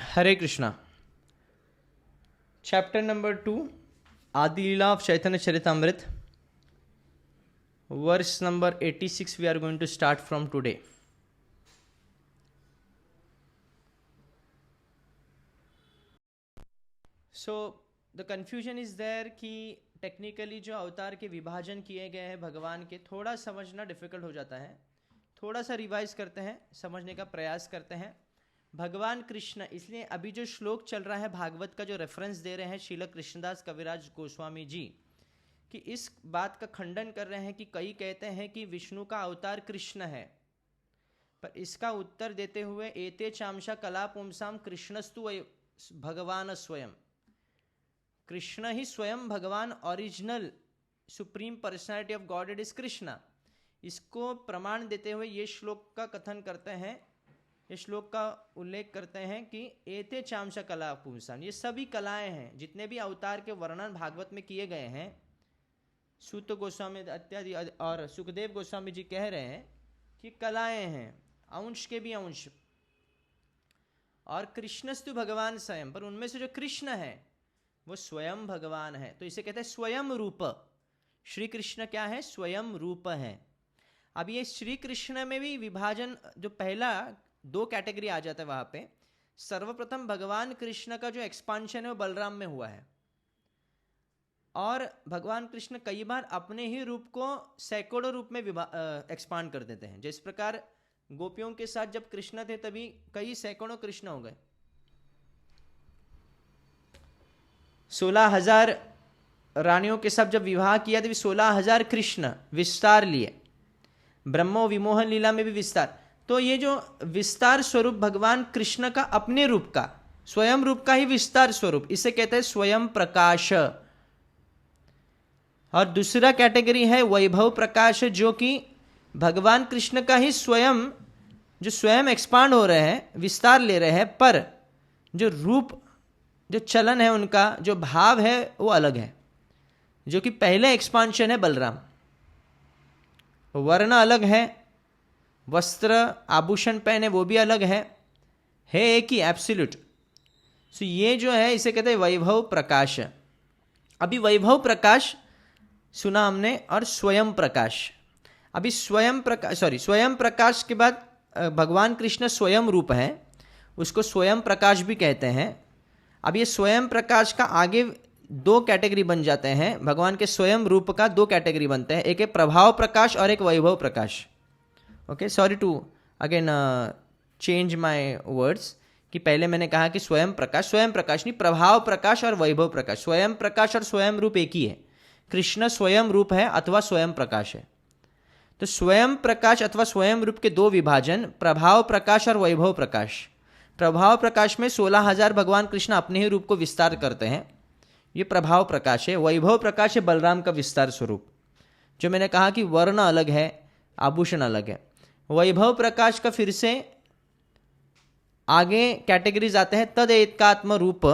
Hare Krishna. Chapter number 2, Adi Lila of Chaitanya Charitamrita, verse number 86 we are going to start from today. So the confusion is there कि technically जो अवतार के विभाजन किए गए हैं भगवान के, थोड़ा समझना डिफिकल्ट हो जाता है। थोड़ा सा रिवाइज करते हैं, समझने का प्रयास करते हैं। भगवान कृष्ण, इसलिए अभी जो श्लोक चल रहा है भागवत का, जो रेफरेंस दे रहे हैं श्रील कृष्णदास कविराज गोस्वामी जी, कि इस बात का खंडन कर रहे हैं कि कई कहते हैं कि विष्णु का अवतार कृष्ण है, पर इसका उत्तर देते हुए एते चामशा कला पुंसाम कृष्णस्तु भगवान स्वयं, कृष्ण ही स्वयं भगवान, original supreme personality of God it is Krishna. इसको प्रमाण देते हुए ये श्लोक का कथन करते हैं, ये श्लोक का उल्लेख करते हैं कि एते चामशा कला पुंसाम, ये सभी कलाएं हैं, जितने भी अवतार के वर्णन भागवत में किए गए हैं, सूत गोस्वामी इत्यादि और सुखदेव गोस्वामी जी कह रहे हैं कि कलाएं हैं, अंश के भी अंश, और कृष्णस्तु भगवान स्वयं, पर उनमें से जो कृष्ण है वो स्वयं भगवान है। तो इसे कहते हैं स्वयं रूप। श्री कृष्ण क्या है? स्वयं रूप है। अब ये श्री कृष्ण में भी विभाजन, जो पहला दो कैटेगरी आ जाता है वहां पे, सर्वप्रथम भगवान कृष्ण का जो एक्सपांशन है वो बलराम में हुआ है, और भगवान कृष्ण कई बार अपने ही रूप को सैकड़ों रूप में एक्सपांड कर देते हैं। जिस प्रकार गोपियों के साथ जब कृष्ण थे तभी कई सैकड़ों कृष्ण हो गए। 16,000 रानियों के साथ जब विवाह किया तभी 16,000 कृष्ण विस्तार लिए। ब्रह्मो विमोहन लीला में भी विस्तार। तो ये जो विस्तार स्वरूप भगवान कृष्ण का, अपने रूप का, स्वयं रूप का ही विस्तार स्वरूप, इसे कहते हैं स्वयं प्रकाश। और दूसरा कैटेगरी है वैभव प्रकाश, जो कि भगवान कृष्ण का ही स्वयं, जो स्वयं एक्सपांड हो रहे हैं, विस्तार ले रहे हैं, पर जो रूप, जो चलन है, उनका जो भाव है वो अलग है, जो कि पहले एक्सपांशन है बलराम। वर्ण अलग है, वस्त्र आभूषण पहने वो भी अलग है एक ही एब्सोल्यूट। सो ये जो है इसे कहते हैं वैभव प्रकाश। अभी वैभव प्रकाश सुना हमने, और स्वयं प्रकाश। अभी स्वयं प्रकाश के बाद भगवान कृष्ण स्वयं रूप है, उसको स्वयं प्रकाश भी कहते हैं। अब ये स्वयं प्रकाश का आगे दो कैटेगरी बन जाते हैं, भगवान के स्वयं रूप का दो कैटेगरी बनते हैं, एक है प्रभाव प्रकाश और एक वैभव प्रकाश। Okay, sorry to again change my words, कि पहले मैंने कहा कि स्वयं प्रकाश नहीं, प्रभाव प्रकाश और वैभव प्रकाश। स्वयं प्रकाश और स्वयं रूप एक ही है, कृष्ण स्वयं रूप है अथवा स्वयं प्रकाश है। तो स्वयं प्रकाश अथवा स्वयं रूप के दो विभाजन, प्रभाव प्रकाश और वैभव प्रकाश। प्रभाव प्रकाश में 16,000 भगवान कृष्ण अपने ही रूप को विस्तार करते हैं, ये प्रभाव प्रकाश है। वैभव प्रकाश है बलराम का विस्तार स्वरूप, जो मैंने कहा कि वर्ण अलग है, आभूषण अलग है। वैभव प्रकाश का फिर से आगे कैटेगरीज आते हैं, तद एकात्म रूप,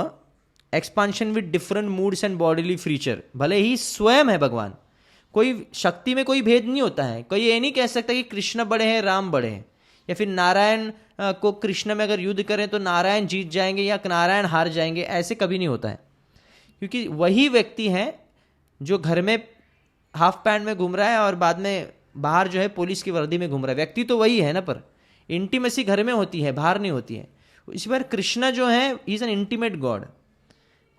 expansion with different moods and bodily feature. भले ही स्वयं है भगवान, कोई शक्ति में कोई भेद नहीं होता है। कोई ये नहीं कह सकता कि कृष्ण बड़े हैं राम बड़े हैं, या फिर नारायण को कृष्ण में अगर युद्ध करें तो नारायण जीत जाएंगे या नारायण हार जाएंगे, ऐसे कभी नहीं होता है। क्योंकि वही व्यक्ति है जो घर में हाफ पैंट में घूम रहा है और बाद में बाहर जो है पुलिस की वर्दी में घूम रहा है, व्यक्ति तो वही है ना, पर इंटीमेसी घर में होती है, बाहर नहीं होती है। इस बार कृष्ण जो है he is an intimate God,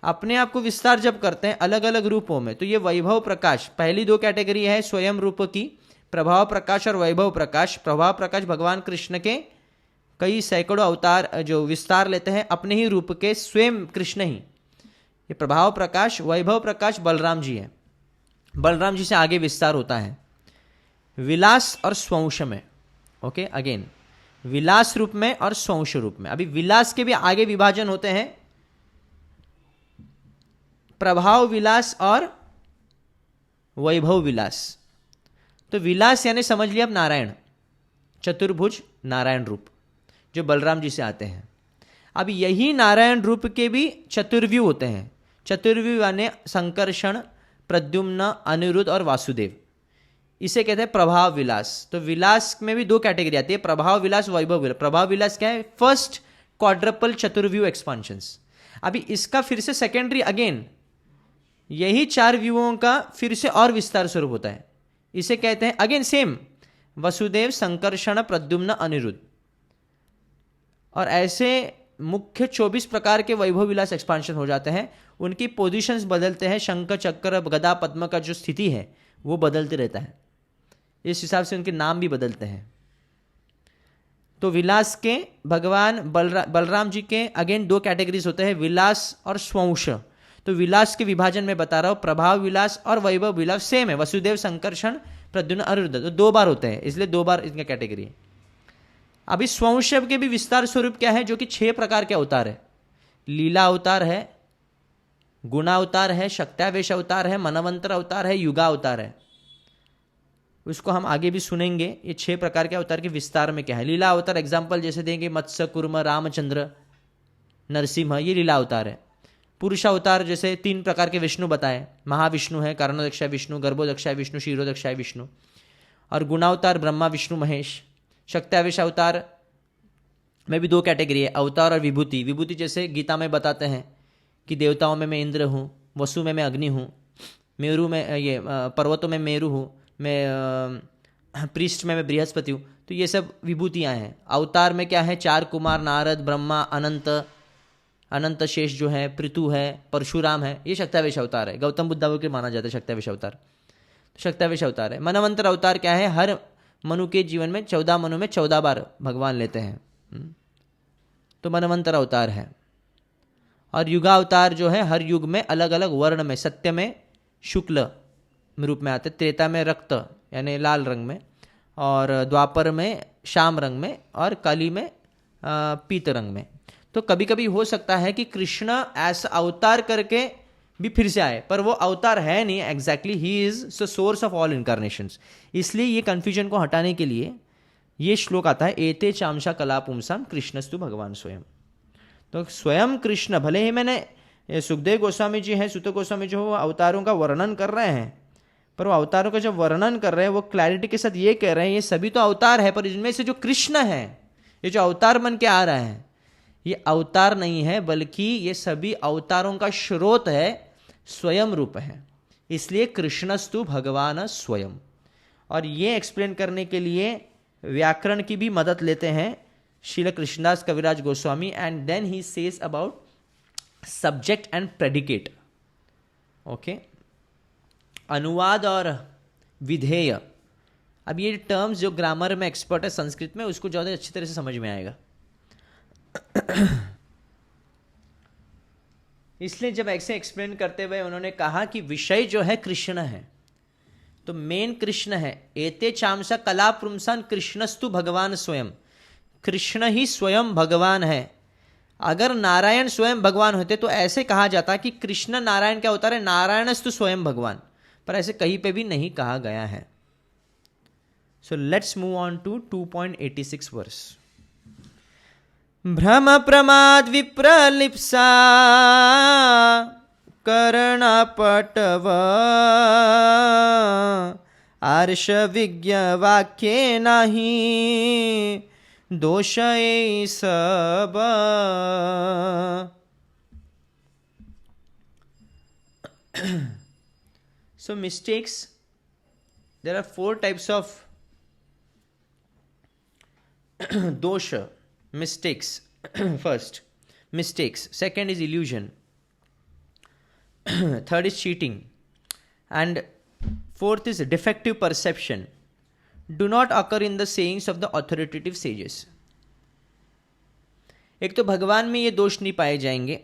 अपने आप को विस्तार जब करते हैं अलग अलग रूपों में। तो ये वैभव प्रकाश, पहली दो कैटेगरी है स्वयं रूप की, प्रभाव प्रकाश और वैभव प्रकाश। प्रभाव प्रकाश भगवान कृष्ण के कई सैकड़ों अवतार जो विस्तार लेते हैं अपने ही रूप के, स्वयं कृष्ण ही, ये प्रभाव प्रकाश। वैभव प्रकाश बलराम जी है, बलराम जी से आगे विस्तार होता है विलास और स्वंश में। ओके, अगेन विलास रूप में और स्वंश रूप में। अभी विलास के भी आगे विभाजन होते हैं, प्रभाव विलास और वैभव विलास। तो विलास यानी समझ लिया आप नारायण, चतुर्भुज नारायण रूप जो बलराम जी से आते हैं। अब यही नारायण रूप के भी चतुर्व्यूह होते हैं। चतुर्व्यूह यानी संकर्षण, प्रद्युम्न, अनिरुद्ध और वासुदेव, इसे कहते हैं प्रभाव विलास। तो विलास में भी दो कैटेगरी आती है, प्रभाव विलास, वैभव विलास। प्रभाव विलास क्या है? First quadruple chaturvyuha expansions. अभी इसका फिर से सेकेंडरी अगेन यही 4 व्यूहों का फिर से और विस्तार स्वरूप होता है। इसे कहते हैं अगेन सेम वसुदेव, संकर्षण, प्रद्युम्न, अनिरुद्ध। और ऐसे मुख्य 24 प्रकार के वैभव विलास एक्सपांशन हो जाते हैं। उनकी पोजीशंस बदलते हैं, शंख, चक्र, गदा, पद्म का जो स्थिति है वो बदलते रहता है, इस हिसाब से उनके नाम भी बदलते हैं। तो विलास के भगवान बलराम जी के अगेन 2 कैटेगरीज होते हैं, विलास और स्वंश। तो विलास के विभाजन में बता रहा हूं, प्रभाव विलास और वैभव विलास सेम है, वसुदेव, संकर्षण, प्रद्युम्न, अनिरुद्ध, तो 2 बार होते हैं, इसलिए 2 बार इनका कैटेगरी है। अभी स्वंश के भी विस्तार स्वरूप क्या है, जो कि 6 प्रकार के अवतार है। लीला अवतार है, गुणावतार है, शक्त्यावेश अवतार है, मनवंतर अवतार है, युगा अवतार है। उसको हम आगे भी सुनेंगे, ये 6 प्रकार के अवतार के विस्तार में क्या है। लीला अवतार एग्जाम्पल जैसे देंगे, मत्स्य, कुर्म, रामचंद्र, नरसिंह, ये लीला अवतार है। पुरुष अवतार जैसे 3 प्रकार के विष्णु बताए, महाविष्णु है, कारणोदक्षाय विष्णु, गर्भोदक्षाय विष्णु, क्षीरोदक्षाय विष्णु। और गुणावतार ब्रह्मा, विष्णु, महेश। शक्त्यावेश अवतार में भी 2 कैटेगरी है, अवतार और विभूति। विभूति जैसे गीता में बताते हैं कि देवताओं में मैं इंद्र हूँ, वसु में मैं अग्नि हूँ, मेरु में ये पर्वतों में मेरु हूँ, मैं पृष्ठ में मैं बृहस्पति हूँ। तो ये सब विभूतियाँ हैं। अवतार में क्या है, 4 कुमार, नारद, ब्रह्मा, अनंत शेष जो है, पृथु है, परशुराम है, ये शक्त्यावेश अवतार है। गौतम बुद्ध के माना जाता है शक्त्यावेश अवतार, शक्त्यावेश अवतार है। मनवंतर अवतार क्या है, हर मनु के जीवन में 14 मनु में 14 बार भगवान लेते हैं, तो मनवंतर अवतार है। और युगा अवतार जो है हर युग में अलग अलग वर्ण में, सत्य में शुक्ल रूप में आते, त्रेता में रक्त यानी लाल रंग में, और द्वापर में श्याम रंग में, और कली में पीत रंग में। तो कभी कभी हो सकता है कि कृष्ण ऐसा अवतार करके भी फिर से आए, पर वो अवतार है नहीं exactly, he is the source of all incarnations. इसलिए ये कन्फ्यूजन को हटाने के लिए ये श्लोक आता है, एते चांशा कला पुंसाम कृष्णस्तु भगवान स्वयं। तो स्वयं कृष्ण, भले ही मैंने सुखदेव गोस्वामी जी हैं, सुत गोस्वामी जो अवतारों का वर्णन कर रहे हैं, पर वो अवतारों का जब वर्णन कर रहे हैं वो क्लैरिटी के साथ ये कह रहे हैं ये सभी तो अवतार है, पर इनमें से जो कृष्ण है, ये जो अवतार बन के आ रहा है, ये अवतार नहीं है, बल्कि ये सभी अवतारों का स्रोत है, स्वयं रूप है। इसलिए कृष्णस्तु भगवान स्वयं। और ये एक्सप्लेन करने के लिए व्याकरण की भी मदद लेते हैं Srila Krishnadasa Kaviraja Goswami, and then he says about subject and predicate. Okay, अनुवाद और विधेय। अब ये टर्म्स जो ग्रामर में एक्सपर्ट है संस्कृत में, उसको ज़्यादा अच्छी तरह से समझ में आएगा। इसलिए जब ऐसे एक्सप्लेन करते हुए उन्होंने कहा कि विषय जो है कृष्ण है, तो मेन कृष्ण है। एते चामसा कला पुंसान कृष्णस्तु भगवान स्वयं, कृष्ण ही स्वयं भगवान है। अगर नारायण स्वयं भगवान होते तो ऐसे कहा जाता कि कृष्ण नारायण क्या होता है, नारायणस्तु स्वयं भगवान, पर ऐसे कहीं पे भी नहीं कहा गया है। So let's move on to 2.86 verse. भ्रम प्रमाद विप्रलिप्सा कर्णपटव आर्ष विज्ञ वाक्ये नाही दोष ये सब। So mistakes, there are 4 types of dosha, mistakes. First, mistakes. Second is illusion. Third is cheating. And fourth is defective perception. Do not occur in the sayings of the authoritative sages. एक तो भगवान में ये दोष नहीं पाए जाएंगे,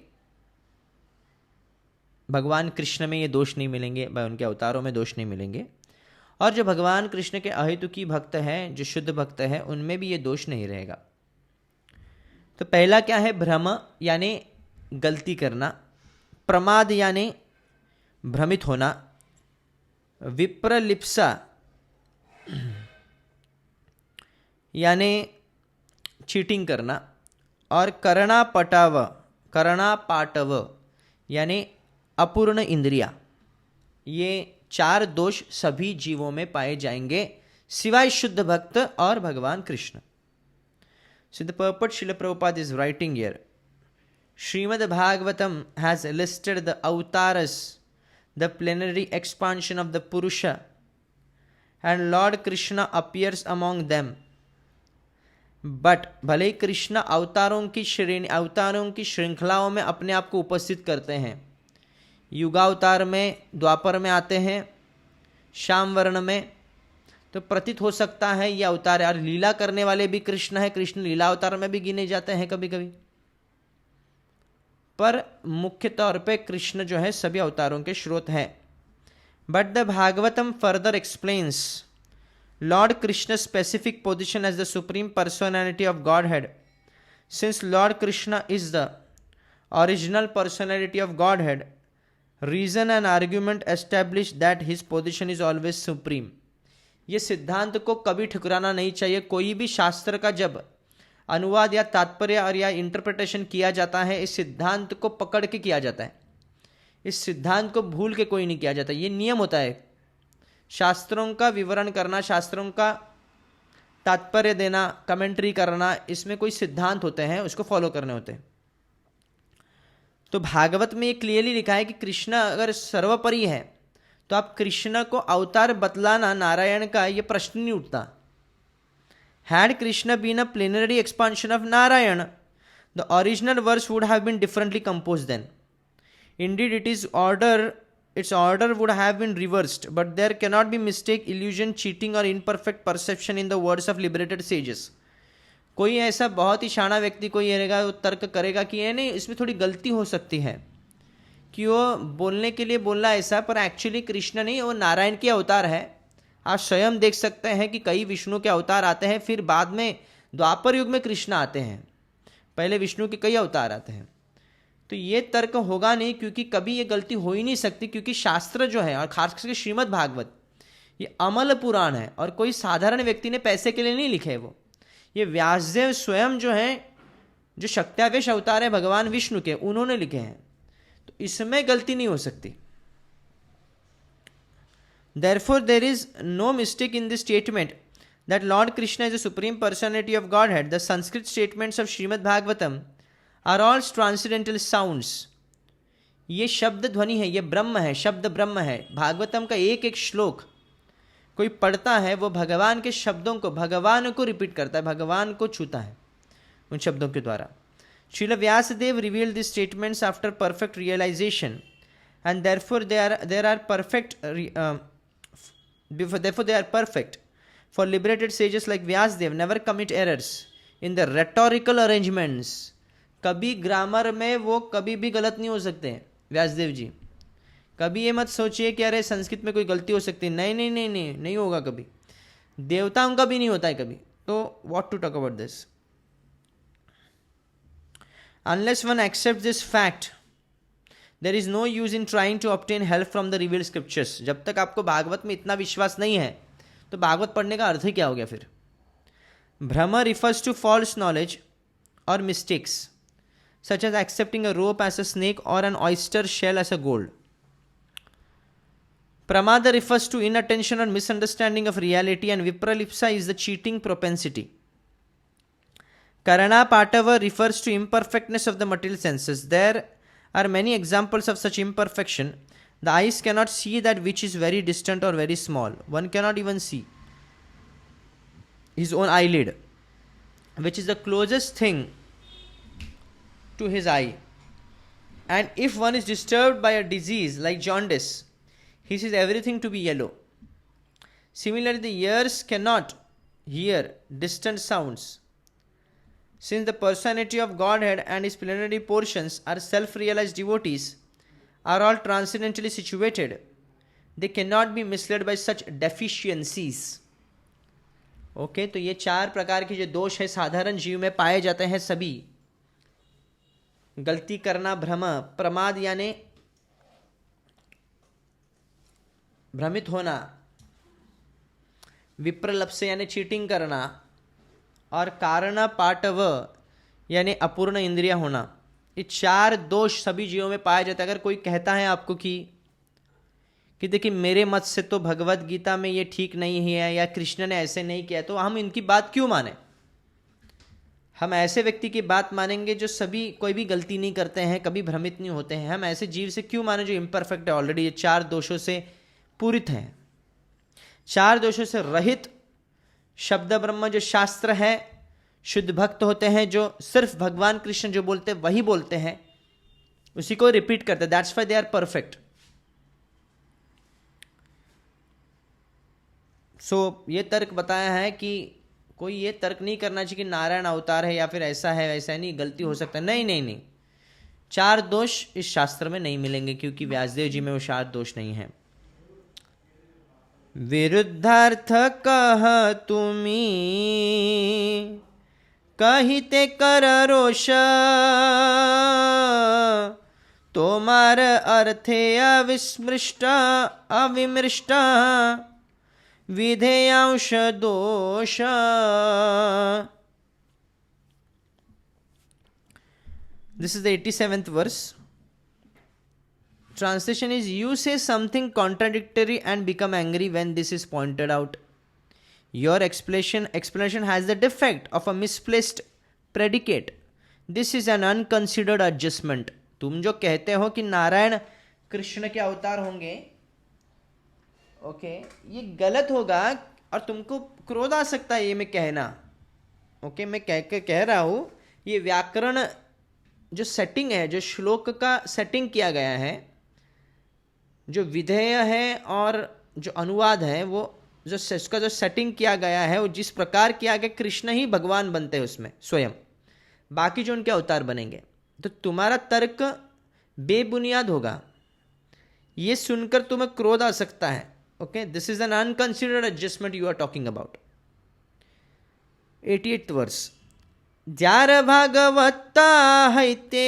भगवान कृष्ण में ये दोष नहीं मिलेंगे, उनके अवतारों में दोष नहीं मिलेंगे। और जो भगवान कृष्ण के अहेतुकी भक्त हैं, जो शुद्ध भक्त हैं, उनमें भी ये दोष नहीं रहेगा। तो पहला क्या है, भ्रम यानी गलती करना, प्रमाद यानी भ्रमित होना, विप्रलिप्सा यानी चीटिंग करना, और करणापाटव यानी अपूर्ण इंद्रिया। ये 4 दोष सभी जीवों में पाए जाएंगे सिवाय शुद्ध भक्त और भगवान Krishna. So the purport Srila Prabhupada is writing here. Srimad Bhagavatam has listed the avatars, the plenary expansion of the Purusha, and Lord Krishna appears among them. But भले कृष्ण अवतारों की श्रृंखलाओं में अपने आप को उपस्थित करते हैं, युगावतार में, द्वापर में आते हैं, श्याम वर्ण में, तो प्रतीत हो सकता है ये अवतार है। और लीला करने वाले भी कृष्ण है, कृष्ण लीला अवतार में भी गिने जाते हैं कभी कभी, पर मुख्य तौर पे कृष्ण जो है सभी अवतारों के स्रोत हैं। But the Bhagavatam further explains Lord Krishna's specific position as the Supreme Personality of Godhead. Since Lord Krishna is the original personality of Godhead, reason and argument establish that his position is always supreme. ये सिद्धांत को कभी ठुकराना नहीं चाहिए। कोई भी शास्त्र का जब अनुवाद या तात्पर्य और या इंटरप्रिटेशन किया जाता है, इस सिद्धांत को पकड़ के किया जाता है, इस सिद्धांत को भूल के कोई नहीं किया जाता। ये नियम होता है। शास्त्रों का विवरण करना, शास्त्रों का तात्पर्य देना, कमेंट्री करना, इसमें कोई सिद्धांत होते हैं, उसको फॉलो करने होते हैं। तो भागवत में ये क्लियरली लिखा है कि कृष्ण अगर सर्वोपरि है तो आप कृष्ण को अवतार बतलाना नारायण का ये प्रश्न नहीं उठता। Had Krishna been a plenary expansion of Narayan, the original verse would have been differently compose then. Indeed its order would have been reversed, but there cannot be mistake, illusion, cheating or imperfect perception in the words of liberated sages. कोई ऐसा बहुत ही शाना व्यक्ति कोई रहेगा, वो तर्क करेगा कि ये नहीं, इसमें थोड़ी गलती हो सकती है, कि वो बोलने के लिए बोलना ऐसा, पर एक्चुअली कृष्ण नहीं, वो नारायण के अवतार है। आप स्वयं देख सकते हैं कि कई विष्णु के अवतार आते हैं, फिर बाद में द्वापर युग में कृष्ण आते हैं, पहले विष्णु के कई अवतार आते हैं। तो ये तर्क होगा नहीं, क्योंकि कभी ये गलती हो ही नहीं सकती, क्योंकि शास्त्र जो है, और खास करके श्रीमद् भागवत, ये अमल पुराण है और कोई साधारण व्यक्ति ने पैसे के लिए नहीं लिखे है। वो ये व्यासदेव स्वयं जो है, जो शक्त्यावेश अवतार है भगवान विष्णु के, उन्होंने लिखे हैं, तो इसमें गलती नहीं हो सकती। Therefore there is no mistake in this statement that Lord Krishna is the supreme personality of Godhead. The Sanskrit statements of Srimad Bhagavatam are all transcendental sounds. ये शब्द ध्वनि है, ये ब्रह्म है, शब्द ब्रह्म है। भागवतम का एक एक श्लोक कोई पढ़ता है, वो भगवान के शब्दों को, भगवान को रिपीट करता है, भगवान को छूता है उन शब्दों के द्वारा। Srila Vyasadev revealed this statements after perfect realisation, and therefore they are perfect. For liberated sages like Vyasdev never commit errors in the rhetorical arrangements. कभी ग्रामर में वो कभी भी गलत नहीं हो सकते हैं व्यासदेव जी। कभी ये मत सोचिए कि अरे संस्कृत में कोई गलती हो सकती है, नहीं नहीं नहीं नहीं नहीं होगा कभी, देवताओं का भी नहीं होता है कभी। तो what to talk about this, unless one accept this fact there is no use in trying to obtain help from the revealed scriptures. जब तक आपको भागवत में इतना विश्वास नहीं है तो भागवत पढ़ने का अर्थ ही क्या हो गया फिर। भ्रम रिफर्स टू फॉल्स नॉलेज और mistakes such as accepting a rope as a snake or an oyster shell as a gold. Pramada refers to inattention or misunderstanding of reality, and vipralipsa is the cheating propensity. Karana patava refers to imperfectness of the material senses. There are many examples of such imperfection. The eyes cannot see that which is very distant or very small. One cannot even see his own eyelid, which is the closest thing to his eye. And if one is disturbed by a disease like jaundice, he sees everything to be yellow. Similarly, the ears cannot hear distant sounds. Since the personality of Godhead and his plenary portions are self-realized devotees, are all transcendently situated, they cannot be misled by such deficiencies. Okay, तो ये चार प्रकार के जो दोष है साधारण जीव में पाए जाते हैं सभी। गलती करना, भ्रम, प्रमाद यानी भ्रमित होना, विप्रलप्स यानी चीटिंग करना, और कारण पाटव यानी अपूर्ण इंद्रिय होना। ये चार दोष सभी जीवों में पाया जाता है। अगर कोई कहता है आपको कि देखिए मेरे मत से तो भगवत गीता में ये ठीक नहीं है या कृष्ण ने ऐसे नहीं किया, तो हम इनकी बात क्यों माने। हम ऐसे व्यक्ति की बात मानेंगे जो कोई भी गलती नहीं करते हैं, कभी भ्रमित नहीं होते हैं। हम ऐसे जीव से क्यों माने जो इम्परफेक्ट है, ऑलरेडी ये 4 दोषों से पूरित है, 4 दोषों से रहित शब्द ब्रह्म जो शास्त्र है, शुद्ध भक्त होते हैं जो सिर्फ भगवान कृष्ण जो बोलते हैं वही बोलते हैं, उसी को रिपीट करते हैं। That's why they are perfect. So ये तर्क बताया है कि कोई ये तर्क नहीं करना चाहिए कि नारायण अवतार है या फिर ऐसा है वैसा नहीं, गलती हो सकता है। नहीं नहीं नहीं, 4 दोष इस शास्त्र में नहीं मिलेंगे क्योंकि व्यासदेव जी में वो 4 दोष नहीं है। विरुद्धार्थ कह तुमी कहिते कर रोष, तोमार अर्थे अविस्मृष्ट अविमृष्ट विधेयांश दोष। This is the 87th verse. Translation is, you say something contradictory and become angry when this is pointed out. Your explanation has the defect of a misplaced predicate. This is an unconsidered adjustment. तुम जो कहते हो कि नारायण कृष्ण के अवतार होंगे, okay, ये गलत होगा और तुमको क्रोध आ सकता है ये मैं कहना। ओके, मैं कह रहा हूं, ये व्याकरण जो सेटिंग है, जो श्लोक का सेटिंग किया गया है, जो विधेय है और जो अनुवाद है, वो जो उसका जो सेटिंग किया गया है वो जिस प्रकार किया गया, कृष्ण ही भगवान बनते हैं उसमें स्वयं, बाकी जो उनके अवतार बनेंगे। तो तुम्हारा तर्क बेबुनियाद होगा, ये सुनकर तुम्हें क्रोध आ सकता है। Okay, this is an unconsidered adjustment you are talking about. 88th verse, जार भागवता हैते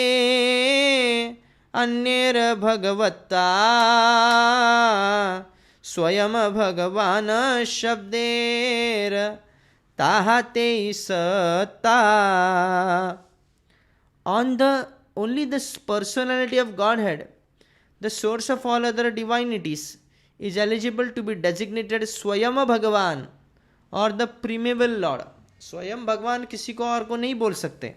अन्येर भगवता, स्वयं भगवान शब्देर ताहाते सत्ता। On the only this personality of Godhead, the source of all other divinities, is eligible to be designated स्वयं भगवान or the primeval Lord. स्वयं भगवान किसी को और को नहीं बोल सकते,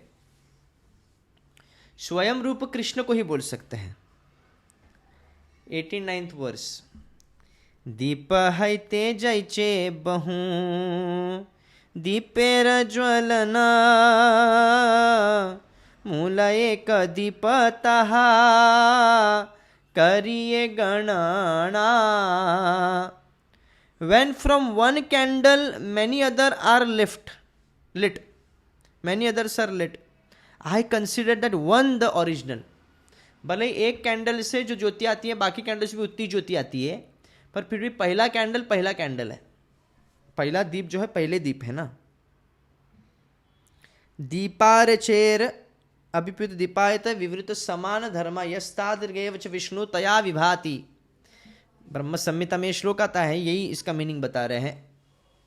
स्वयं रूप कृष्ण को ही बोल सकते हैं। 89th वर्स, दीप हैते जैचे बहु दीपेर ज्वलना, मूल एक दीपतः करिए गणना। When from one candle many other are lit, many others are lit, I consider that one the original. भले एक कैंडल से जो ज्योति आती है, बाकी कैंडल से भी उतनी ज्योति आती है, पर फिर भी पहला कैंडल है, पहला दीप जो है पहले दीप है ना। दीपार चेर अभिप्युत दीपायत विवृत समान धर्म यस्तादृगेव च विष्णु तया विभाति। ब्रह्म संहिता में श्लोक आता है, यही इसका मीनिंग बता रहे हैं।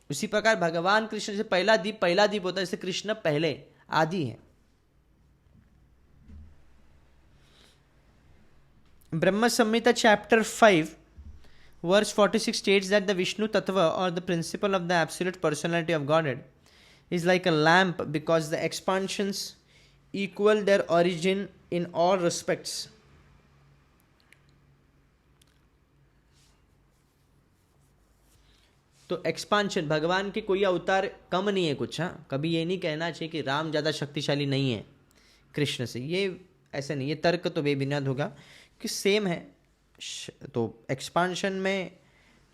उसी प्रकार भगवान कृष्ण से पहला दीप होता है, जैसे कृष्ण पहले आदि है। ब्रह्म संहिता chapter 5 verse 46 states that the Vishnu Tattva, or the principle of the absolute personality of Godhead, is like a lamp because the expansions equal their origin in all respects. तो एक्सपांशन, भगवान के कोई अवतार कम नहीं है कुछ। हाँ, कभी ये नहीं कहना चाहिए कि राम ज़्यादा शक्तिशाली नहीं है कृष्ण से, ये ऐसा नहीं, ये तर्क तो बेबुनियाद होगा कि सेम है। तो एक्सपांशन में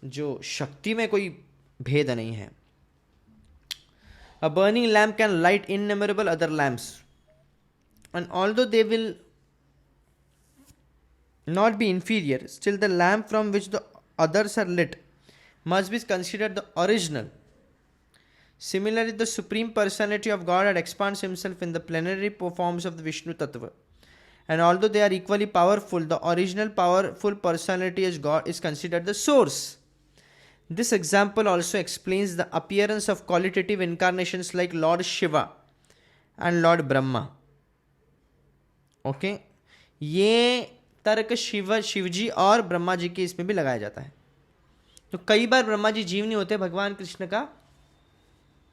जो शक्ति में कोई भेद नहीं है। A burning lamp can light innumerable other lamps, and although they will not be inferior, still the lamp from which the others are lit must be considered the original. Similarly, the Supreme Personality of God expands himself in the plenary forms of the Vishnu Tattva. And although they are equally powerful, the original powerful personality as God is considered the source. This example also explains the appearance of qualitative incarnations like Lord Shiva and Lord Brahma. Okay? ये तर्क शिवजी और ब्रह्मा जी के इसमें भी लगाया जाता है। तो कई बार ब्रह्मा जी जीव नहीं होते, भगवान कृष्ण का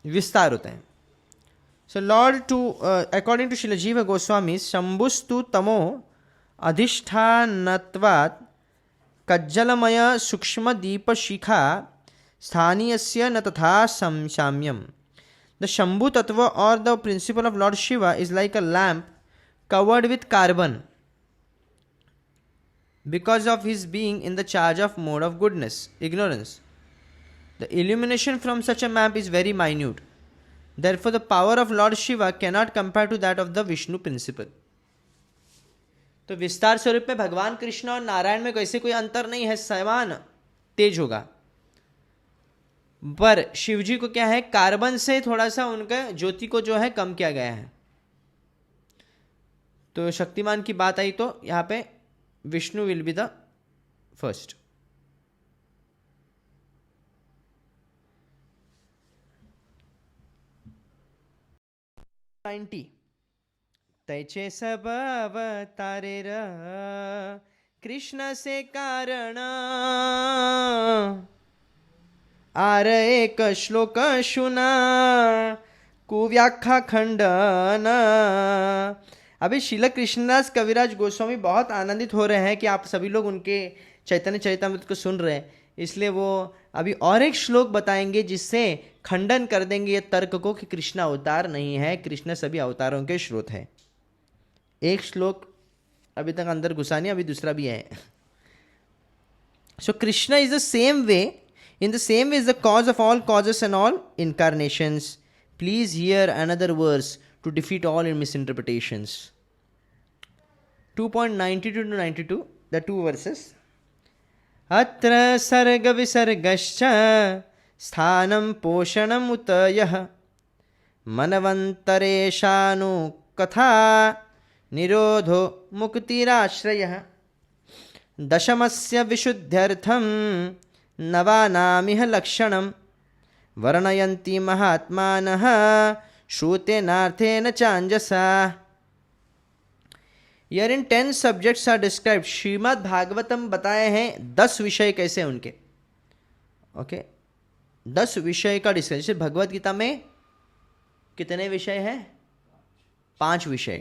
विस्तार होता है। So Lord according to Srila Jiva Goswami, Shambhustu tamo adhishthanatvat kajjalamaya sukshma deepa shikha sthaniyasya na tatha samyam. The Shambhu Tattva or the principle of Lord Shiva is like a lamp covered with carbon because of his being in the charge of mode of goodness, ignorance. The illumination from such a lamp is very minute. Therefore, the power of Lord Shiva cannot compare to that of the Vishnu principle. तो विस्तार स्वरूप में भगवान कृष्ण और नारायण में कैसे कोई अंतर नहीं है, समान तेज होगा, पर शिव जी को क्या है, कार्बन से थोड़ा सा उनका ज्योति को जो है कम किया गया है. तो शक्तिमान की बात आई तो यहाँ पे Vishnu will be the first. तैचे सब अवतारे र कृष्ण से कारण आर एक श्लोक सुना कुव्याख्या खंडन. अभी श्रील कृष्णदास कविराज गोस्वामी बहुत आनंदित हो रहे हैं कि आप सभी लोग उनके चैतन्य चरितामृत को सुन रहे हैं, इसलिए वो अभी और एक श्लोक बताएंगे जिससे खंडन कर देंगे ये तर्क को कि कृष्ण अवतार नहीं है, कृष्ण सभी अवतारों के स्रोत है. एक श्लोक अभी तक अंदर घुसा नहीं, अभी दूसरा भी है. So Krishna is the same way, in the same way is the cause of all causes and all incarnations. Please hear another verse to defeat all in misinterpretations. 2.92 to 92, the two verses. Atra sarga visargascha sthanam poshanam utayah manavantareshanu katha nirodho muktirashrayah dashamasya vishuddhyartham navanamiha lakshanam varanayanti mahatmanah श्रुतेनार्थेन चांजसा. Here in 10 subjects are described. Shrimad Bhagavatam बताए हैं 10 विषय कैसे उनके. Okay 10 विषय का discussion. जैसे भगवत गीता में कितने विषय हैं? 5 विषय.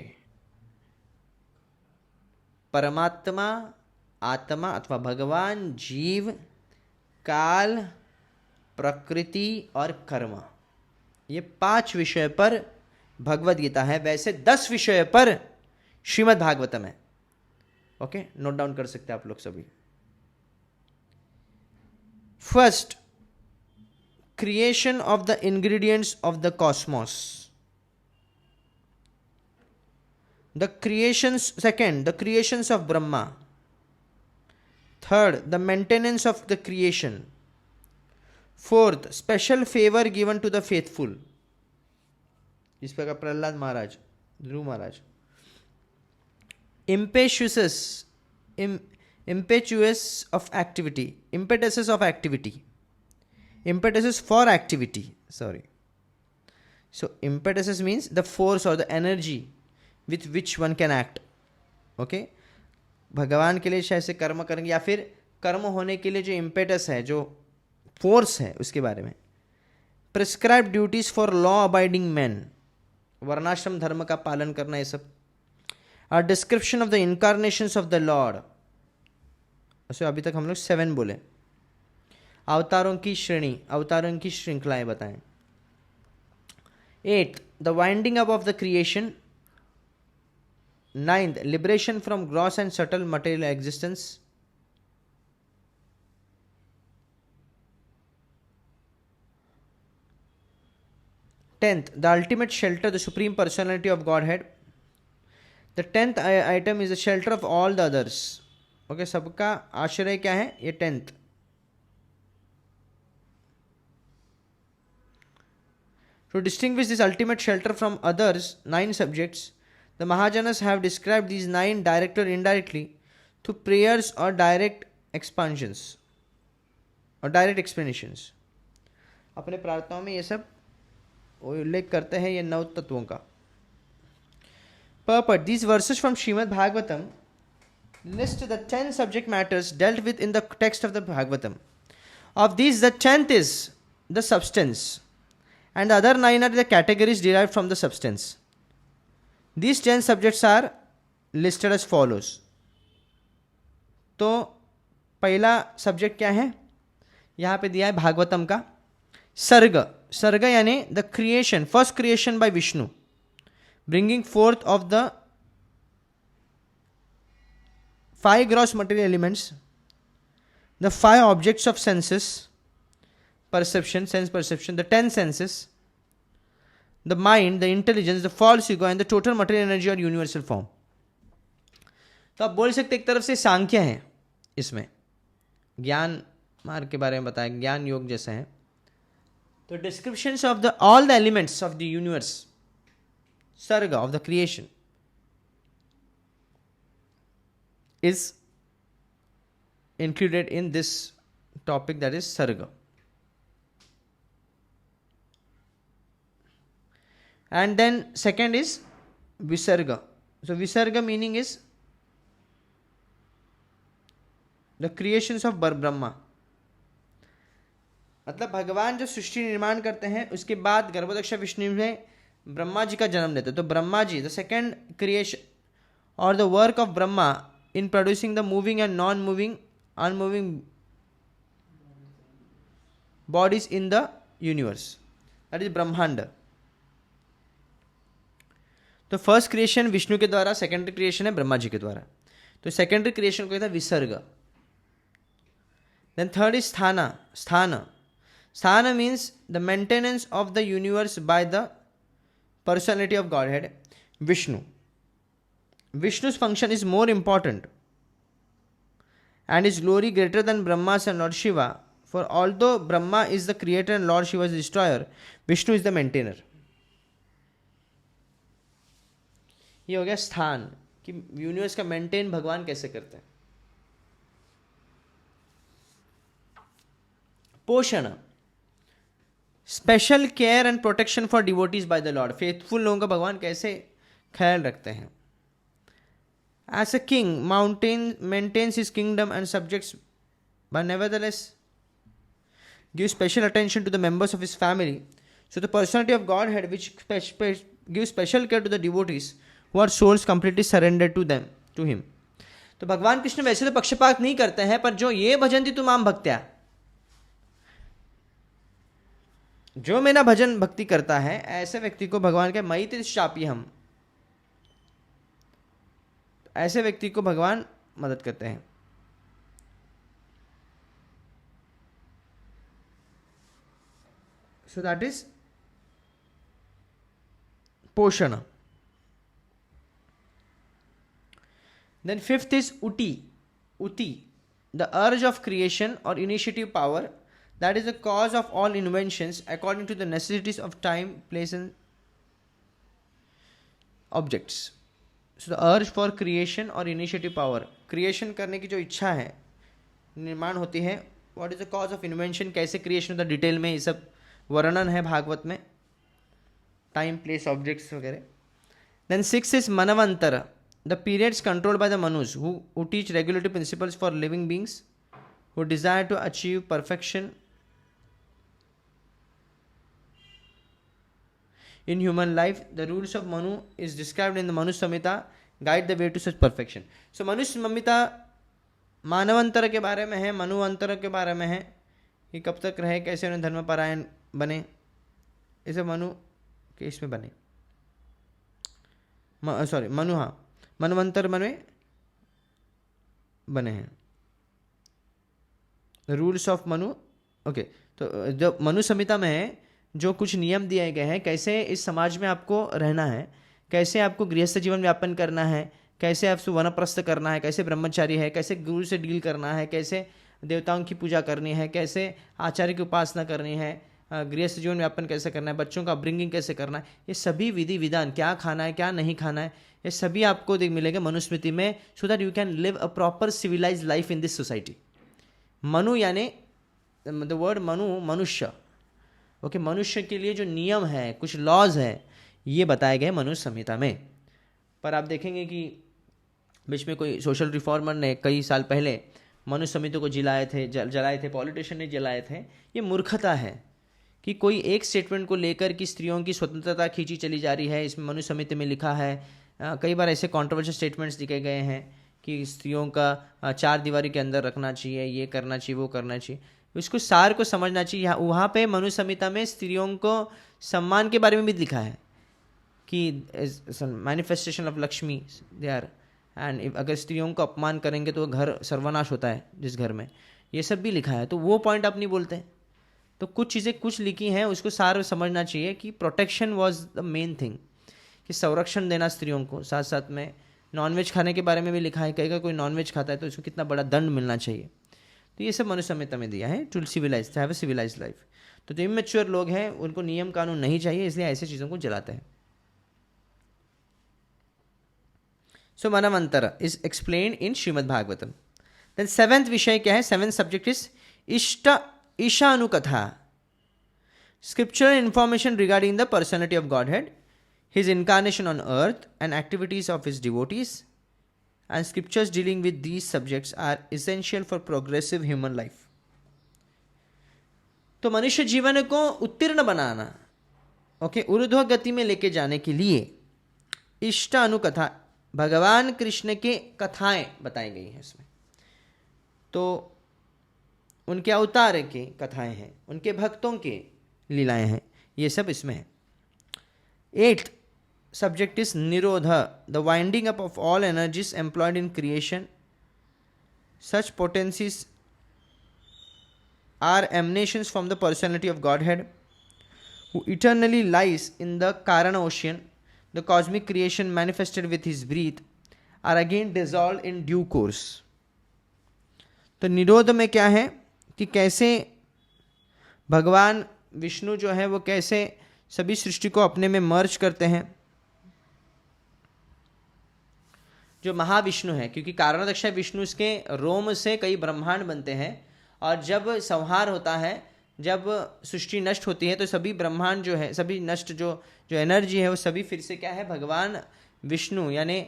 परमात्मा, आत्मा अथवा भगवान, जीव, काल, प्रकृति और कर्म, ये 5 विषय पर भगवद गीता है. वैसे 10 विषय पर श्रीमद् भागवतम है. ओके नोट डाउन कर सकते हैं आप लोग सभी. First, creation of the ingredients of the Cosmos. The creations. Second, the creations of Brahma. Third, the maintenance of the creation. Fourth, special favor given to the faithful. इस पर प्रहलाद महाराज, ध्रुव महाराज. Impetuous of activity, impetuses of activity, impetuses for activity. Sorry. So impetuses means the force or the energy with which one can act. Okay. भगवान के लिए शायद से कर्म करेंगे या फिर कर्म होने के लिए जो impetus है, जो फोर्स है, उसके बारे में. Prescribe duties for law abiding man, वर्णाश्रम धर्म का पालन करना, ये सब. और description of the incarnations of the Lord. ऐसे अभी तक हम लोग 7 बोले. अवतारों की श्रेणी, अवतारों की श्रृंखलाएं बताएं. 8, the winding up of the creation. 9th, liberation from gross and subtle material existence. 10th, the ultimate shelter, the supreme personality of Godhead. The 10th item is the shelter of all the others. Okay, सबका आश्रय क्या है? ये 10th. To distinguish this ultimate shelter from others 9 subjects, the Mahajanas have described these 9 directly or indirectly through prayers or direct expansions or direct explanations. अपने प्रार्थनाओं में ये सब उल्लेख करते हैं ये 9 तत्वों का. Purport. These verses from Srimad Bhagavatam list the 10 subject matters dealt with in the text of the Bhagavatam. Of these, the 10th is the substance, and the other 9 are the categories derived from the substance. These 10 subjects are listed as follows. तो पहला subject क्या है, यहाँ पे दिया है भागवतम का सर्ग. सर्ग यानी the creation, first creation bye Vishnu, bringing fourth of the 5 gross material elements, the 5 objects of senses, perception, sense perception, the 10 senses, the mind, the intelligence, the false ego and the total material energy or universal form. तो आप बोल सकते एक तरफ से सांख्य है, इसमें ज्ञान मार्ग के बारे में बताया, ज्ञान योग जैसे है. तो descriptions of the all the elements of the universe, sarga of the creation is included in this topic, that is sarga. And then second is visarga. So visarga meaning is the creations of Brahma. मतलब भगवान जो सृष्टि निर्माण करते हैं उसके बाद गर्भोदक्ष विष्णु में ब्रह्मा जी का जन्म लेते हैं. तो Brahma ji the second creation और the work of Brahma in producing the moving and non-moving, unmoving bodies in the universe, that is Brahmanda. तो फर्स्ट क्रिएशन विष्णु के द्वारा, सेकेंडरी क्रिएशन है ब्रह्मा जी के द्वारा. तो सेकेंडरी क्रिएशन को कहता है विसर्ग. देन थर्ड इज स्थाना. स्थान, स्थान means the maintenance of the universe by the personality of God head Vishnu. Vishnu's function is more important and his glory greater than Brahma's and Lord Shiva. For although Brahma is the creator and Lord Shiva is the destroyer, Vishnu is the maintainer. ये हो गया स्थान कि universe का maintain भगवान कैसे करते हैं. पोषण, special care and protection for devotees by the Lord. Faithful लोगों का भगवान कैसे ख्याल रखते हैं. As a king maintains his kingdom and subjects, but nevertheless gives special attention to the members of his family. So the personality of Godhead which gives special care to the devotees who are souls completely surrendered to him. तो भगवान कृष्ण वैसे तो पक्षपात नहीं करते हैं, पर जो ये भजन्ति तुम आम भक्त्या, जो मेरा भजन भक्ति करता है ऐसे व्यक्ति को भगवान के मयि तिष्ठामि हम, ऐसे व्यक्ति को भगवान मदद करते हैं. सो दैट इज पोषण. देन फिफ्थ इज उटी. उति, द अर्ज ऑफ क्रिएशन और initiative power, that is the cause of all inventions according to the necessities of time, place and objects. So the urge for creation और initiative power, creation करने की जो इच्छा है, निर्माण होती है. What is the cause of invention, कैसे क्रिएशन होता है, डिटेल में ये सब वर्णन है भागवत में, टाइम, प्लेस, ऑब्जेक्ट्स वगैरह. Then six is manvantara, the periods controlled by the Manus who teach regulatory principles for living beings who desire to achieve perfection in human life. The rules of Manu is described in the Manu Samhita, guide the way to such perfection. So Manu Samhita मानवंतर के बारे में है, मनुवंतर के बारे में है कि कब तक रहे, कैसे उन्हें धर्मपरायण बने, इसे मनु के इसमें बने. सॉरी मनु, हाँ मनवंतर में बने हैं. Rules of Manu. ओके, तो जो मनु संहिता में है, जो कुछ नियम दिए गए हैं, कैसे इस समाज में आपको रहना है, कैसे आपको गृहस्थ जीवन व्यापन करना है, कैसे आपसे वनप्रस्थ करना है, कैसे ब्रह्मचारी है, कैसे गुरु से डील करना है, कैसे देवताओं की पूजा करनी है, कैसे आचार्य की उपासना करनी है, गृहस्थ जीवन व्यापन कैसे करना है, बच्चों का अपब्रिंगिंग कैसे करना है, ये सभी विधि विधान, क्या खाना है क्या नहीं खाना है, ये सभी आपको मिलेंगे मनुस्मृति में, so that you can live a proper civilise life in this society. Manu यानी द वर्ड मनु, मनुष्य. ओके, मनुष्य के लिए जो नियम है, कुछ लॉज है, ये बताए गए मनु संहिता में. पर आप देखेंगे कि बीच में कोई सोशल रिफॉर्मर ने कई साल पहले मनु संहिता को जलाए थे, पॉलिटिशियन ने जलाए थे. ये मूर्खता है कि कोई एक स्टेटमेंट को लेकर कि स्त्रियों की स्वतंत्रता खींची चली जा रही है, इसमें मनुस्मृति में लिखा है। कई बार ऐसे कॉन्ट्रोवर्शियल स्टेटमेंट्स दिखे गए हैं कि स्त्रियों का 4 दीवारी के अंदर रखना चाहिए, ये करना चाहिए, वो करना चाहिए। उसको सार को समझना चाहिए। वहाँ पे मनुसंहिता में स्त्रियों को सम्मान के बारे में भी लिखा है कि manifestation of Lakshmi they are, and अगर स्त्रियों को अपमान करेंगे तो घर सर्वनाश होता है जिस घर में, ये सब भी लिखा है। तो वो पॉइंट आप नहीं बोलते। तो कुछ चीज़ें कुछ लिखी हैं, उसको सार समझना चाहिए कि protection was the main thing, कि संरक्षण देना स्त्रियों को। साथ साथ में नॉनवेज खाने के बारे में भी लिखा है कि अगर कोई नॉनवेज खाता है तो उसको कितना बड़ा दंड मिलना चाहिए। तो ये सब मनुसंहिता में दिया है, to civilise have a civilise life. तो जो इमेच्योर लोग हैं उनको नियम कानून नहीं चाहिए, इसलिए ऐसी चीज़ों को जलाते हैं। So manvantara is explain in Srimad Bhagavatam. Then 7th विषय क्या है? 7th subject is ishanukatha, scriptural information regarding the personality of Godhead, his incarnation on earth and activities of his devotees, and scriptures dealing with these subjects are essential for progressive human life. तो मनुष्य जीवन को उत्तीर्ण बनाना, ऊर्ध्व गति में लेके जाने के लिए इष्टानुकथा, भगवान कृष्ण के कथाएं बताई गई हैं इसमें। तो उनके अवतार के कथाएं हैं, उनके भक्तों के लीलाएं हैं, ये सब इसमें है। 8th subject is Nirodha, the winding up of all energies employed in creation. Such potencies are emanations from the personality of Godhead, who eternally lies in the Karana ocean. The cosmic creation manifested with his breath are again dissolved in due course. तो निरोध में क्या है कि कैसे भगवान विष्णु जो है वो कैसे सभी सृष्टि को अपने में मर्ज करते हैं। जो महाविष्णु है, क्योंकि कारणदक्ष विष्णु इसके रोम से कई ब्रह्मांड बनते हैं, और जब संहार होता है, जब सृष्टि नष्ट होती है, तो सभी ब्रह्मांड जो है, सभी नष्ट जो एनर्जी है वो सभी फिर से क्या है, भगवान विष्णु यानी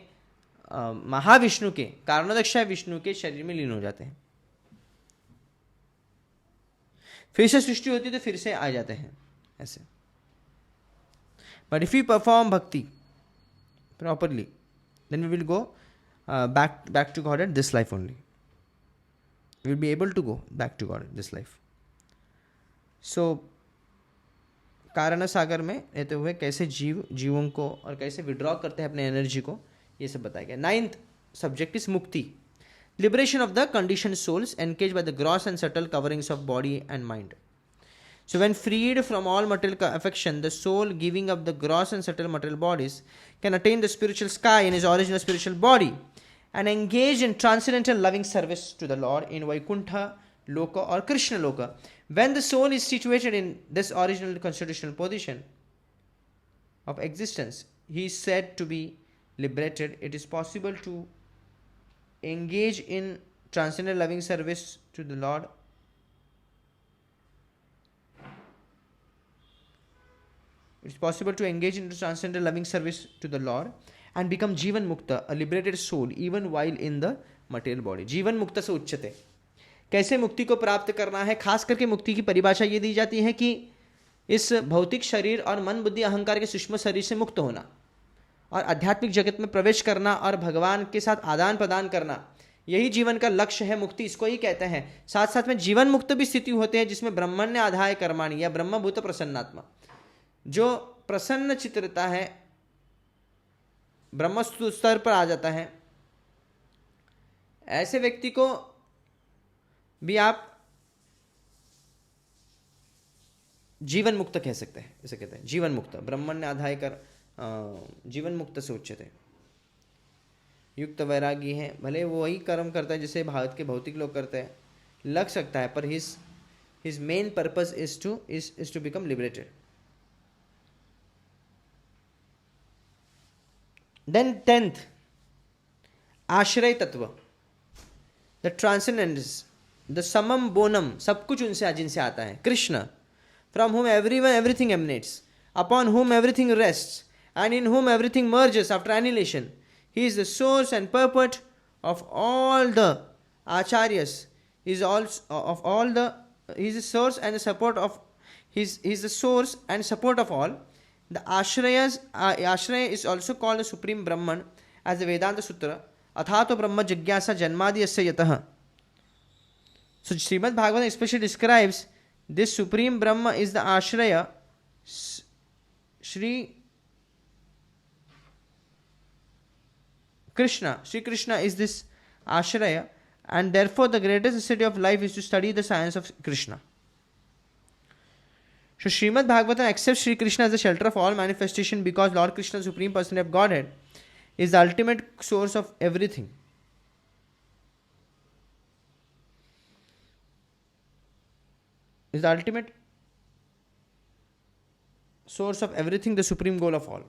महाविष्णु के, कारणदक्ष विष्णु के शरीर में लीन हो जाते हैं। फिर से सृष्टि होती है तो फिर से आ जाते हैं ऐसे। But if we perform bhakti properly, then we will go back to God at this life only. We will be able to go back to God at this life. So, कारण सागर में रहते हुए कैसे जीवों को और कैसे विड्रॉ करते हैं अपने एनर्जी को, ये सब बताया गया। 9th सब्जेक्ट इज मुक्ति, liberation of the conditioned souls engaged by the gross and subtle coverings of body and mind. So when freed from all material affection, the soul giving up the gross and subtle material bodies can attain the spiritual sky in his original spiritual body and engage in transcendental loving service to the Lord in Vaikuntha Loka or Krishna Loka. When the soul is situated in this original constitutional position of existence, he is said to be liberated. It is possible to engage in transcendental loving service to the Lord. It is possible to engage in transcendental loving service to the Lord and become Jivan Mukta, a liberated soul, even while in the material body. जीवन मुक्त से उच्चते, कैसे मुक्ति को प्राप्त करना है। खास करके मुक्ति की परिभाषा ये दी जाती है कि इस भौतिक शरीर और मन बुद्धि अहंकार के सूक्ष्म शरीर से मुक्त होना और आध्यात्मिक जगत में प्रवेश करना और भगवान के साथ आदान प्रदान करना, यही जीवन का लक्ष्य है। मुक्ति इसको ही कहते हैं। साथ साथ में जीवन मुक्त भी स्थिति होते हैं जिसमें ब्रह्मण्य आधाय कर्माणि या ब्रह्मभूत प्रसन्नात्मा, जो प्रसन्न चित्रता है, ब्रह्म स्तर पर आ जाता है। ऐसे व्यक्ति को भी आप जीवन मुक्त कह सकते हैं। इसे कहते हैं जीवन मुक्त, ब्रह्मण्य आधाय कर जीवन मुक्त से उच्चते युक्त वैरागी है। भले वो वही कर्म करता है जैसे भारत के भौतिक लोग करते हैं, लग सकता है, पर his main purpose is to become liberated. Then 10th आश्रय तत्व, the transcendence, the summum bonum, सब कुछ उनसे जिनसे आता है। Krishna, from whom everything emanates, upon whom everything rests, and in whom everything merges after annihilation. He is the source and purport of all the acharyas. He is the source and the support of he is the source and support of all. The Ashraya is also called the Supreme Brahman as the Vedanta Sutra. Athato Brahma Jigyasa Janmadi Yasya Yatah. So Srimad Bhagavatam especially describes this Supreme Brahma is the Ashraya. Sri Krishna is this Ashraya, and therefore the greatest necessity of life is to study the science of Krishna. So Srimad Bhagavatam accepts Sri Krishna as the shelter of all manifestation because Lord Krishna, the Supreme Personality of Godhead, is the ultimate source of everything. Is the ultimate source of everything, the supreme goal of all.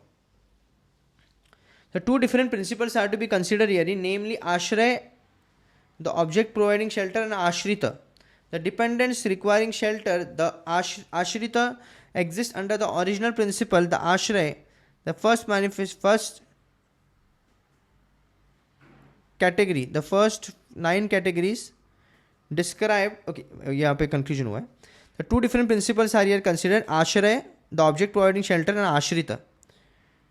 The two different principles are to be considered here, namely Ashraya, the object providing shelter, and Ashrita, the dependents requiring shelter. The Ashrita exists under the original principle, the Ashraya. The first category, the first 9 categories described. Okay, यहाँ पे confusion हुआ है. The two different principles are here considered: Ashraya, the object providing shelter, and Ashrita,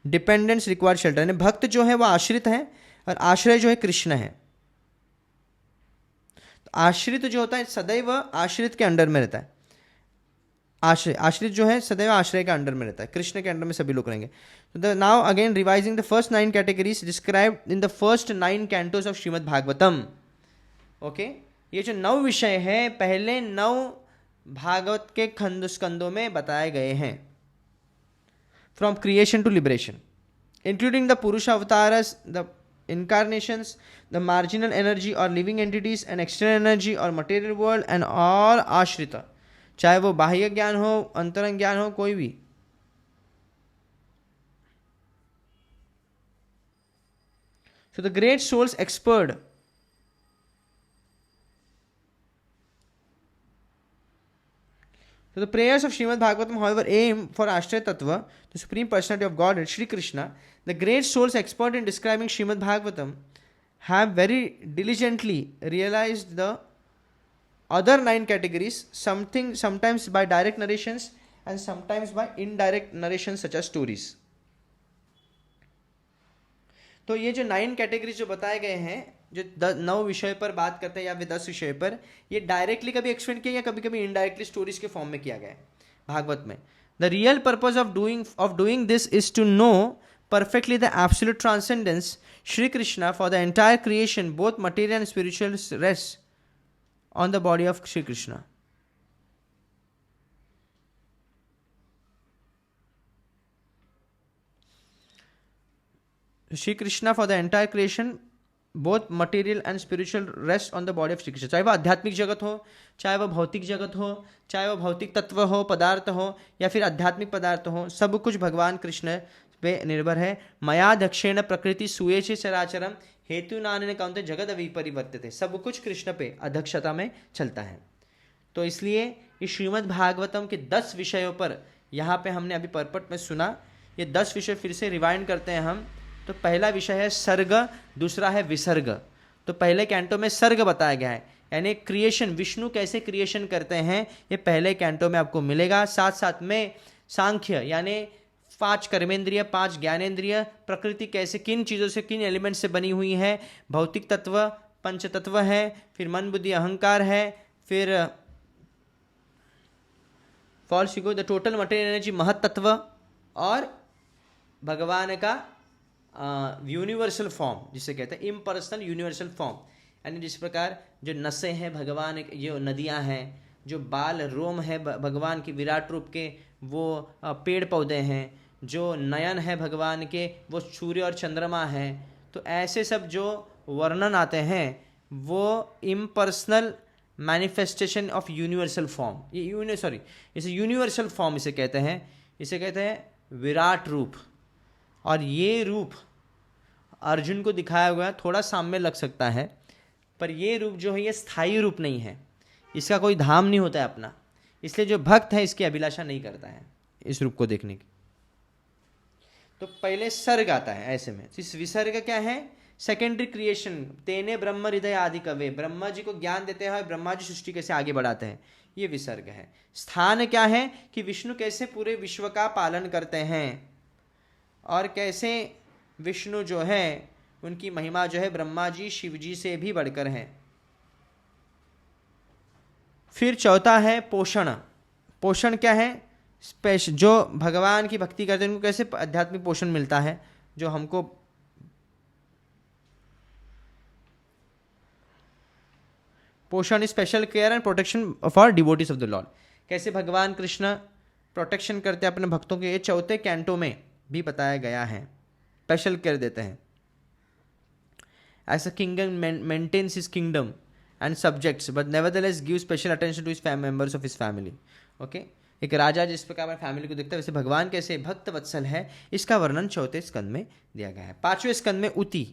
dependents required shelter. यानी भक्त जो है वो आश्रित है और आश्रय जो है कृष्ण है. आश्रित जो होता है सदैव आश्रित के अंडर में रहता है. आश्रित जो है सदैव आश्रय के अंडर में रहता है. कृष्ण के अंडर में सभी लोग रहेंगे. Now again revising the first 9 categories described in the first 9 cantos of Srimad Bhagavatam. Okay, ये जो 9 विषय है पहले 9 भागवत के स्कंदों में बताए गए हैं. From creation to liberation, including the Purusha avatars, the incarnations, the marginal energy or living entities, and external energy or material world, and all ashrita, चाहे वो बाह्य ज्ञान हो, अंतरंग ज्ञान हो, कोई भी. So the great souls expert So the prayers of Srimad Bhagavatam, however, aim for Ashraya Tattva, the Supreme Personality of Godhead, Shri Krishna. The great souls expert in describing Srimad Bhagavatam have very diligently realized the other 9 categories, sometimes by direct narrations and sometimes by indirect narrations such as stories. तो ये जो 9 categories जो बताए गए हैं, जो 9 विषय पर बात करते हैं या 10 विषय पर, ये डायरेक्टली कभी एक्सप्लेन किया या कभी कभी इनडायरेक्टली स्टोरीज के फॉर्म में किया गया है भागवत में. The real purpose of doing this is to know perfectly the absolute transcendence Shri Krishna for the entire creation, both material and spiritual, rests on the body of Shri Krishna. Shri Krishna for the entire creation, both material and spiritual, rest on the body of Shri Krishna. चाहे वह आध्यात्मिक जगत हो, चाहे वह भौतिक जगत हो, चाहे वह भौतिक तत्व हो, पदार्थ हो, या फिर आध्यात्मिक पदार्थ हो, सब कुछ भगवान कृष्ण पे निर्भर है. मया दक्षिण प्रकृति सुयेचे चराचरम हेतु नाने कौनते जगत अविपरिवर्तिते. सब कुछ कृष्ण पे अध्यक्षता में चलता है. तो इसलिए इस श्रीमद् भागवतम के 10 विषयों पर यहाँ पे हमने अभी परपट में सुना. ये 10 विषय फिर से रिवाइंड करते हैं हम. तो पहला विषय है सर्ग, दूसरा है विसर्ग. तो पहले कैंटो में सर्ग बताया गया है, यानी क्रिएशन, विष्णु कैसे क्रिएशन करते हैं, ये पहले कैंटो में आपको मिलेगा. साथ साथ में सांख्य यानी 5 कर्मेंद्रिय, 5 ज्ञानेंद्रिय, प्रकृति कैसे किन चीज़ों से, किन एलिमेंट से बनी हुई है, भौतिक तत्व, पंच तत्व है, फिर मन बुद्धि अहंकार है, फिर false ego, the total material energy महत तत्व, और भगवान का यूनिवर्सल फॉर्म जिसे कहते हैं इम्पर्सनल यूनिवर्सल फॉर्म. यानी जिस प्रकार जो नसें हैं भगवान, जो नदियां हैं, जो बाल रोम है भगवान की विराट रूप के, वो पेड़ पौधे हैं, जो नयन है भगवान के, वो सूर्य और चंद्रमा है. तो ऐसे सब जो वर्णन आते हैं वो impersonal manifestation of universal form. ये इसे यूनिवर्सल फॉर्म इसे कहते हैं. इसे कहते हैं विराट रूप. और ये रूप अर्जुन को दिखाया हुआ है, थोड़ा सामने लग सकता है, पर ये रूप जो है ये स्थायी रूप नहीं है, इसका कोई धाम नहीं होता है अपना. इसलिए जो भक्त है इसकी अभिलाषा नहीं करता है इस रूप को देखने की. तो पहले सर्ग आता है ऐसे में। इस विसर्ग क्या है? Secondary creation. तेने ब्रह्म हृदय आदि कवे, ब्रह्मा जी को ज्ञान देते हैं, ब्रह्मा जी सृष्टि कैसे आगे बढ़ाते हैं, ये विसर्ग है। स्थान क्या है कि विष्णु कैसे पूरे विश्व का पालन करते हैं और कैसे विष्णु जो है उनकी महिमा जो है ब्रह्मा जी शिव जी से भी बढ़कर है। फिर चौथा है पोषण। पोषण क्या है? जो भगवान की भक्ति करते हैं उनको कैसे आध्यात्मिक पोषण मिलता है, जो हमको पोषण special care and protection for devotees of the Lord. कैसे भगवान कृष्ण प्रोटेक्शन करते हैं अपने भक्तों के, ये चौथे कैंटो में भी बताया गया है। स्पेशल केयर देते हैं। As a kingdom maintains his kingdom and subjects but nevertheless give special attention to his members of his family. Okay, एक राजा जिस प्रकार अपने फैमिली को देखता है वैसे भगवान कैसे भक्त वत्सल है, इसका वर्णन चौथे स्कंद में दिया गया है। पांचवें स्कंद में उति।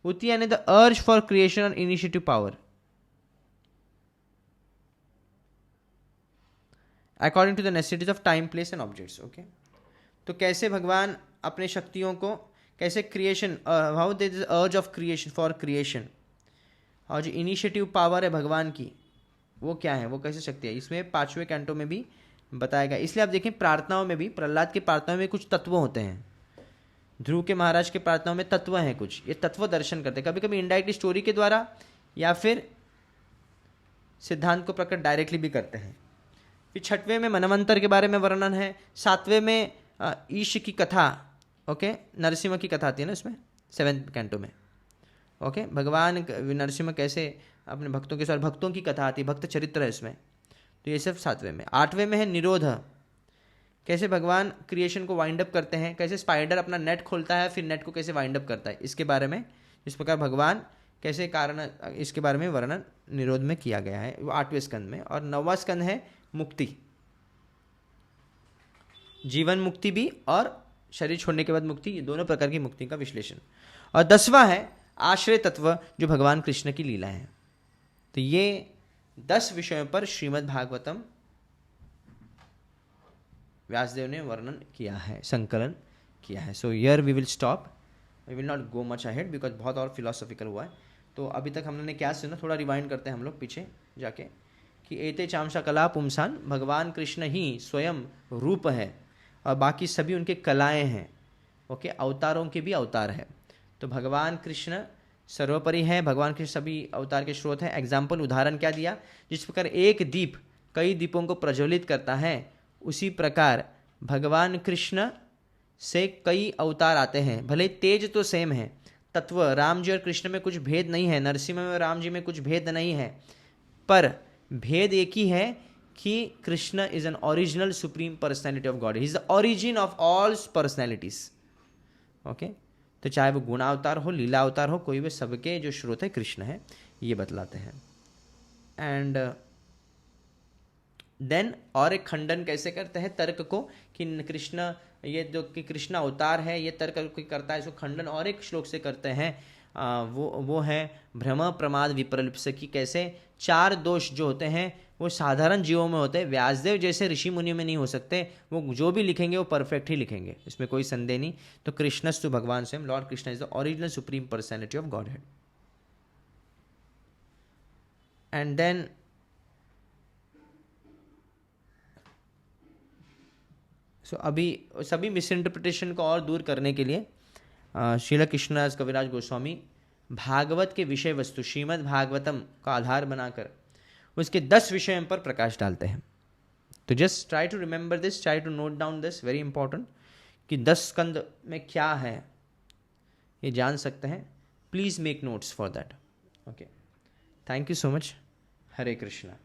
उति यानी द अर्ज फॉर क्रिएशन और initiative power according to the necessities of time place and objects. Okay, तो कैसे भगवान अपने शक्तियों को कैसे creation, how there is urge of creation for creation, और जो इनिशिएटिव पावर है भगवान की वो क्या है, वो कैसे शक्ति है, इसमें पांचवें कैंटो में भी बताया गया। इसलिए आप देखें प्रार्थनाओं में भी, प्रहलाद की प्रार्थनाओं में कुछ तत्व होते हैं, ध्रुव के महाराज के प्रार्थनाओं में तत्व हैं कुछ, ये तत्व दर्शन करते हैं, कभी कभी इनडायरेक्टली स्टोरी के द्वारा या फिर सिद्धांत को प्रकट डायरेक्टली भी करते हैं। फिर छठवें में मनवंतर के बारे में वर्णन है। सातवें में ईश की कथा, ओके, नरसिंह की कथा आती है ना इसमें, सेवेंथ कैंटो में। ओके, भगवान नरसिंह कैसे अपने भक्तों के साथ, भक्तों की कथा आती है, भक्त चरित्र है इसमें, तो ये सब सातवें में। आठवें में है निरोध, कैसे भगवान क्रिएशन को वाइंड अप करते हैं, कैसे स्पाइडर अपना नेट खोलता है फिर नेट को कैसे वाइंड अप करता है, इसके बारे में इस प्रकार भगवान कैसे कारण, इसके बारे में वर्णन निरोध में किया गया है, वो आठवें स्कंद में। और नौवां स्कंद है मुक्ति, जीवन मुक्ति भी और शरीर छोड़ने के बाद मुक्ति, ये दोनों प्रकार की मुक्ति का विश्लेषण। और 10वां है आश्रय तत्व, जो भगवान कृष्ण की लीला है। तो ये 10 विषयों पर श्रीमद् भागवतम व्यासदेव ने वर्णन किया है, संकलन किया है। So here we will stop, we will not go much ahead because बहुत और फिलोसॉफिकल हुआ है। तो अभी तक हमने क्या सुना, थोड़ा रिवाइंड करते हैं हम लोग पीछे जाके, कि एते चामशा कला पुंसान, भगवान कृष्ण ही स्वयं रूप है और बाकी सभी उनके कलाएं हैं। ओके, अवतारों के भी अवतार है। तो भगवान कृष्ण सर्वोपरि है, भगवान कृष्ण सभी अवतार के स्रोत हैं। एग्जाम्पल, उदाहरण क्या दिया, जिस प्रकार एक दीप कई दीपों को प्रज्वलित करता है, उसी प्रकार भगवान कृष्ण से कई अवतार आते हैं। भले तेज तो सेम है, तत्व राम जी और कृष्ण में कुछ भेद नहीं है, नरसिंह में और राम जी में कुछ भेद नहीं है, पर भेद एक ही है कि Krishna is an original supreme personality of God, he is the origin of all personalities. Okay, तो चाहे वो गुणावतार हो, लीला अवतार हो, कोई भी, सबके जो स्रोत है कृष्ण है, ये बतलाते हैं। एंड देन और एक खंडन कैसे करते हैं तर्क को, कि कृष्ण, ये जो कि कृष्ण अवतार है, ये तर्क करता है, इसको खंडन और एक श्लोक से करते हैं। वो है भ्रम प्रमाद विप्रलिप्स, की कैसे 4 दोष जो होते हैं वो साधारण जीवों में होते हैं, व्यासदेव जैसे ऋषि मुनि में नहीं हो सकते, वो जो भी लिखेंगे वो परफेक्ट ही लिखेंगे, इसमें कोई संदेह नहीं। तो कृष्णस्तु भगवान स्वयं, lord Krishna is the original supreme personality of Godhead. And then अभी सभी मिसइंटरप्रिटेशन को और दूर करने के लिए श्रील कृष्णदास कविराज गोस्वामी भागवत के विषय वस्तु श्रीमद् भागवतम का आधार बनाकर उसके 10 विषयों पर प्रकाश डालते हैं। तो just try to remember this, try to note down this, very important, कि 10 स्कंद में क्या है ये जान सकते हैं। Please make notes for that. Okay, thank you so much. Hare Krishna.